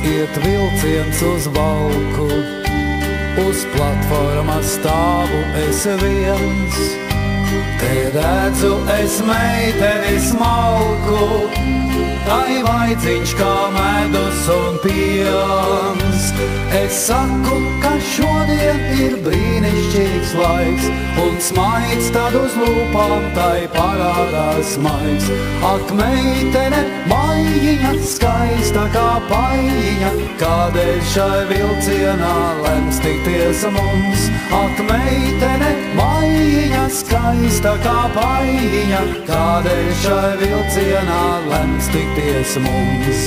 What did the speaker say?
iet vilciens uz valku, uz platformas stāvu es viens. Te redzu es meiteni smalku, tai vaidziņš kā medus un piens. Es saku, ka šodien ir brīnišķīgs laiks, un smaids tad uz lūpām tai parādās maigs. Ak, meitene, maiņa, skaista kā paiņa, kādēļ šai vilcienā lems tikties mums. Ak, meitene, maiņa, skaista kā paiņa, kādēļ šai vilcienā lems tikties mums.